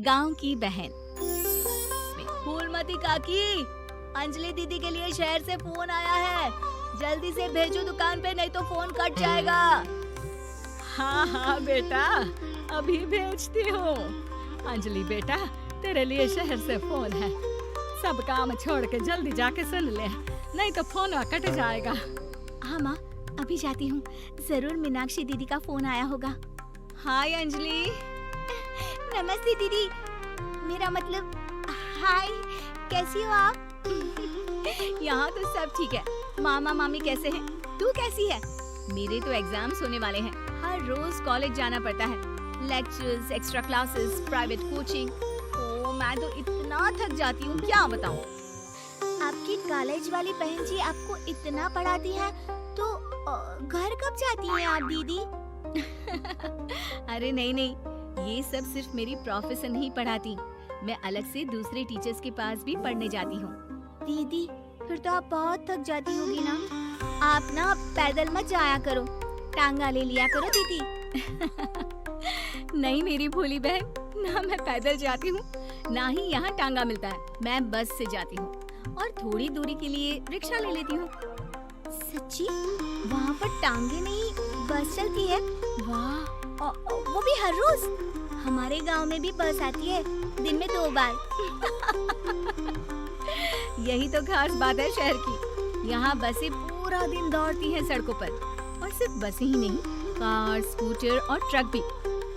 गांव की बहन। फूलमती काकी, अंजलि दीदी के लिए शहर से फोन आया है, जल्दी से भेजो दुकान पे, नहीं तो फोन कट जाएगा। हाँ हाँ बेटा, अभी भेजती हूँ। अंजलि बेटा, तेरे लिए शहर से फोन है, सब काम छोड़ के जल्दी जाके सुन ले, नहीं तो फोन कट जाएगा। हाँ माँ, अभी जाती हूँ, जरूर मीनाक्षी दीदी का फोन आया होगा। हाय अंजलि। नमस्ते दीदी, मेरा मतलब हाय, कैसी हो आप? यहाँ तो सब ठीक है। मामा मामी कैसे हैं? तू कैसी है? मेरे तो एग्जाम्स होने वाले हैं, हर रोज कॉलेज जाना पड़ता है, lectures, extra classes, private coaching. ओ मैं तो इतना थक जाती हूँ, क्या बताऊँ। आपकी कॉलेज वाली बहन जी आपको इतना पढ़ाती है, तो घर कब जाती हैं आप दीदी? अरे नहीं नहीं, ये सब सिर्फ मेरी प्रोफेशन ही पढ़ाती, मैं अलग से दूसरे टीचर्स के पास भी पढ़ने जाती हूँ। दीदी फिर तो आप बहुत थक जाती होगी ना, आप ना पैदल मत जाया करो, टांगा ले लिया करो दीदी। नहीं मेरी भोली बहन, ना मैं पैदल जाती हूँ, ना ही यहाँ टांगा मिलता है, मैं बस से जाती हूँ और थोड़ी दूरी के लिए रिक्शा ले लेती हूँ। सच्ची? वहाँ पर टांगे नहीं, बस चलती है? वाह, वो भी हर रोज? हमारे गांव में भी बस आती है, दिन में 2 बार। यही तो खास बात है शहर की, यहाँ बसें पूरा दिन दौड़ती हैं सड़कों पर, और सिर्फ बसें ही नहीं, कार, स्कूटर और ट्रक भी,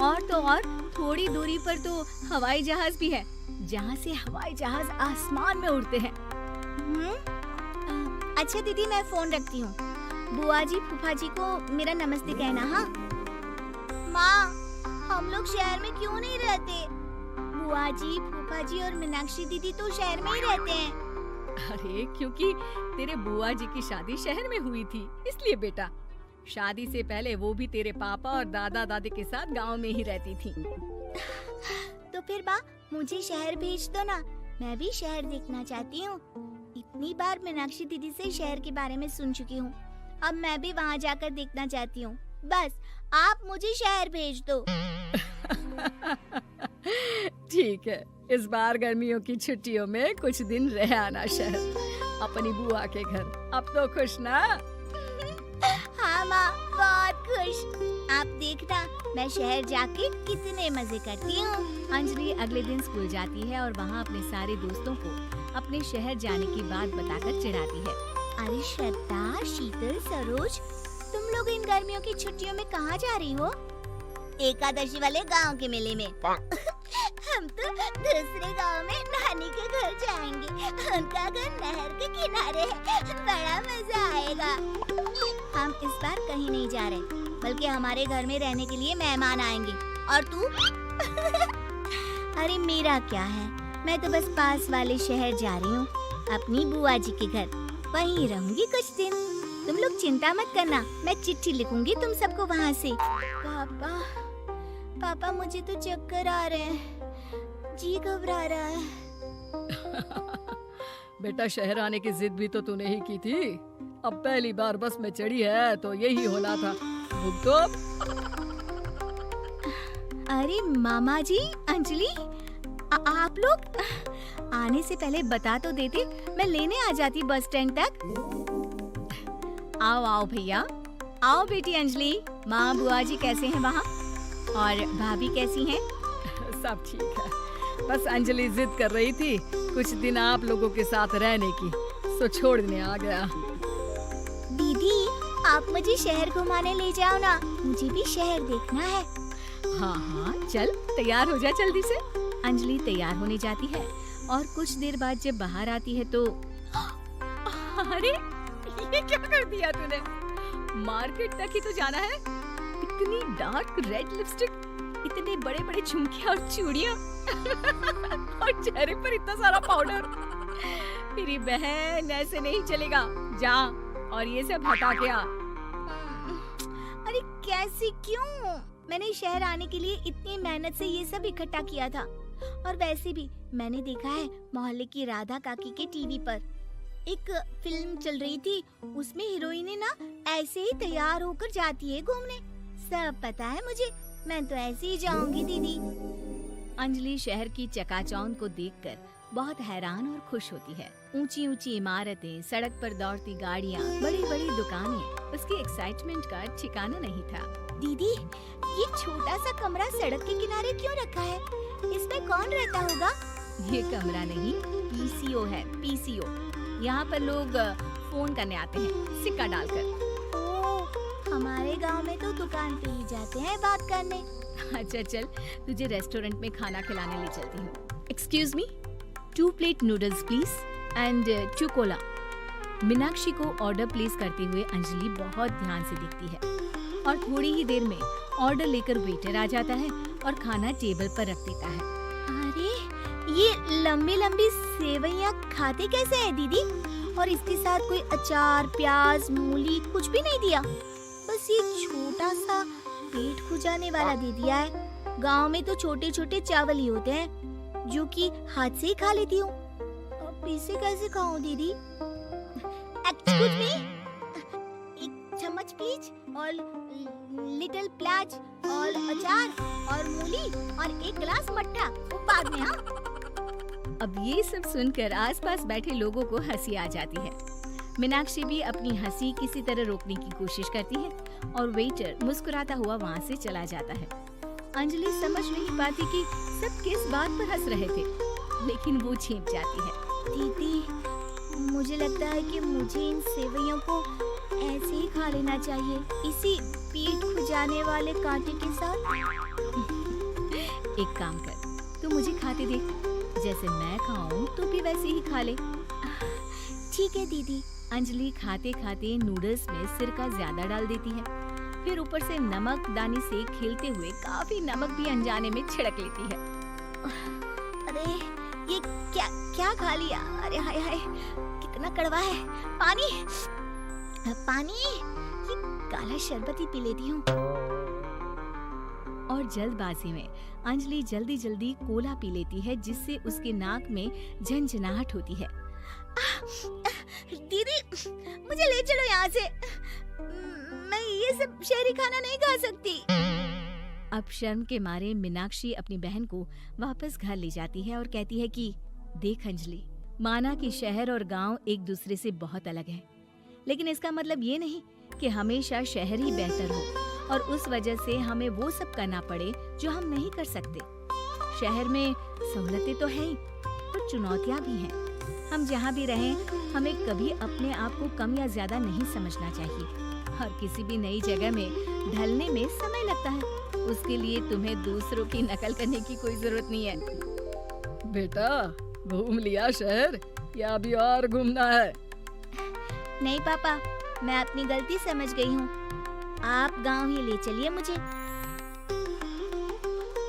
और तो और थोड़ी दूरी पर तो हवाई जहाज भी है, जहाँ से हवाई जहाज आसमान में उड़ते हैं। अच्छा दीदी, मैं फोन रखती हूँ, बुआ जी फूफा जी को मेरा नमस्ते कहना। हाँ माँ, हम लोग शहर में क्यों नहीं रहते? बुआ जी, फूफा जी और मीनाक्षी दीदी तो शहर में ही रहते हैं। अरे क्योंकि तेरे बुआ जी की शादी शहर में हुई थी, इसलिए बेटा। शादी से पहले वो भी तेरे पापा और दादा दादी के साथ गांव में ही रहती थी। तो फिर बा, मुझे शहर भेज दो ना, मैं भी शहर देखना चाहती हूँ। इतनी बार मीनाक्षी दीदी से शहर के बारे में सुन चुकी हूँ, अब मैं भी वहाँ जाकर देखना चाहती हूँ। बस आप मुझे शहर भेज दो। ठीक है, इस बार गर्मियों की छुट्टियों में कुछ दिन रह आना शहर, अपनी बुआ के घर। अब तो खुश ना? हाँ माँ, बहुत खुश। आप देखना, मैं शहर जाके कितने मजे करती हूँ। अंजलि अगले दिन स्कूल जाती है और वहाँ अपने सारे दोस्तों को अपने शहर जाने की बात बताकर चिढ़ाती है। अरे श्रद्धा, शीतल, सरोज, तुम लोग इन गर्मियों की छुट्टियों में कहाँ जा रही हो? एकादशी वाले गांव के मेले में। हम तो दूसरे गांव में नानी के घर जाएंगे, उनका घर नहर के किनारे है, बड़ा मजा आएगा। हम इस बार कहीं नहीं जा रहे, बल्कि हमारे घर में रहने के लिए मेहमान आएंगे। और तू? अरे मेरा क्या है, मैं तो बस पास वाले शहर जा रही हूँ, अपनी बुआ जी के घर, वहीं रहूंगी कुछ दिन। तुम लोग चिंता मत करना, मैं चिट्ठी लिखूंगी तुम सबको वहाँ से। पापा मुझे तो चक्कर आ रहे हैं, जी घबरा रहा है। बेटा शहर आने की जिद भी तो तूने ही की थी, अब पहली बार बस में चढ़ी है तो यही होना था। भुगतो। अरे मामा जी, अंजलि, आप लोग आने से पहले बता तो देते, मैं लेने आ जाती बस स्टैंड तक। आओ आओ भैया, आओ बेटी अंजलि। माँ बुआ जी कैसे हैं वहाँ, और भाभी कैसी हैं? सब ठीक है, बस अंजलि जिद कर रही थी कुछ दिन आप लोगों के साथ रहने की, सो छोड़ने आ गया। दीदी आप मुझे शहर घुमाने ले जाओ ना, मुझे भी शहर देखना है। हाँ हाँ चल, तैयार हो जा जल्दी से। अंजलि तैयार होने जाती है और कुछ देर बाद जब बाहर आती है तो अरे ये क्या कर दिया तूने? मार्केट तक ही तो जाना है, इतनी डार्क रेड लिपस्टिक, इतने बड़े बड़े झुमके और चूड़ियां और चेहरे पर इतना सारा पाउडर। मेरी बहन ऐसे नहीं चलेगा, जा और ये सब हटा के आ। अरे कैसे, क्यों? मैंने शहर आने के लिए इतनी मेहनत से ये सब इकट्ठा किया था, और वैसे भी मैंने देखा है मोहल्ले की राधा काकी के टीवी पर एक फिल्म चल रही थी, उसमें हीरोइनें ना ऐसे ही तैयार होकर जाती है घूमने। सब पता है मुझे, मैं तो ऐसे ही जाऊंगी दीदी। अंजलि शहर की चकाचौंध को देखकर बहुत हैरान और खुश होती है। ऊंची ऊंची इमारतें, सड़क पर दौड़ती गाड़ियाँ, बड़ी बड़ी दुकानें, उसकी एक्साइटमेंट का ठिकाना नहीं था। दीदी, ये छोटा सा कमरा सड़क के किनारे क्यों रखा है? इसमें कौन रहता होगा? ये कमरा नहीं, पीसीओ है, पीसीओ। यहाँ पर लोग फोन करने आते हैं, सिक्का डालकर। ओह, हमारे गांव में तो दुकान पे ही जाते हैं बात करने। अच्छा चल, तुझे रेस्टोरेंट में खाना खिलाने ले चलती हूँ। Excuse me, 2 plate noodles please and 2 Cola. Meenakshi को ऑर्डर प्लेस करते हुए अंजलि बहुत ध्यान से देखती है और थोड़ी ही देर में ऑर्डर लेकर वेटर आ जाता है और खाना टेबल पर रख देता है। अरे, ये लंबी लंबी सेवइयाँ खाते कैसे हैं दीदी? और इसके साथ कोई अचार, प्याज, मूली कुछ भी नहीं दिया, बस ये छोटा सा पेट खुजाने वाला दे दिया है। गांव में तो छोटे छोटे चावल ही होते हैं जो कि हाथ से ही खा लेती हूँ। अब इसे कैसे खाऊं दीदी? एक्सक्यूज मी, एक चम्मच प्लीज और लिटिल प्याज और अचार और मूली और एक गिलास मट्ठा, वो बाद में। हाँ, अब ये सब सुनकर आसपास बैठे लोगों को हंसी आ जाती है। मीनाक्षी भी अपनी हंसी किसी तरह रोकने की कोशिश करती है और वेटर मुस्कुराता हुआ वहाँ से चला जाता है। अंजलि समझ नहीं पाती कि सब किस बात पर हंस रहे थे, लेकिन वो छिप जाती है। दीदी, मुझे लगता है कि मुझे इन सेवइयों को ऐसे ही खा लेना चाहिए, इसी पेट खुजाने वाले कांटे के साथ। एक काम कर, तू मुझे खाते दे, जैसे मैं खाऊं तो भी वैसे ही खा ले। ठीक है दीदी। अंजलि खाते खाते नूडल्स में सिरका ज्यादा डाल देती है, फिर ऊपर से नमक दानी से खेलते हुए काफी नमक भी अनजाने में छिड़क लेती है। अरे, ये क्या क्या खा लिया? अरे हाय हाय, कितना कड़वा है। पानी, पानी, ये काला शरबत ही पी लेती हूँ। और जल्दबाजी में अंजलि जल्दी जल्दी कोला पी लेती है, जिससे उसके नाक में झंझनाहट होती है। दीदी, मुझे ले चलो यहाँ से। मैं ये सब शहरी खाना नहीं खा सकती। अब शर्म के मारे मीनाक्षी अपनी बहन को वापस घर ले जाती है और कहती है कि देख अंजलि, माना कि शहर और गांव एक दूसरे से बहुत अलग है, लेकिन इसका मतलब ये नहीं कि हमेशा शहर ही बेहतर हो और उस वजह से हमें वो सब करना पड़े जो हम नहीं कर सकते। शहर में सहूलतें तो हैं ही, तो चुनौतियाँ भी हैं। हम जहाँ भी रहें, हमें कभी अपने आप को कम या ज्यादा नहीं समझना चाहिए। और किसी भी नई जगह में ढलने में समय लगता है, उसके लिए तुम्हें दूसरों की नकल करने की कोई जरूरत नहीं है। बेटा, घूम लिया शहर या अभी और घूमना है? नहीं पापा, मैं अपनी गलती समझ गई हूँ। आप गांव ही ले चलिए मुझे।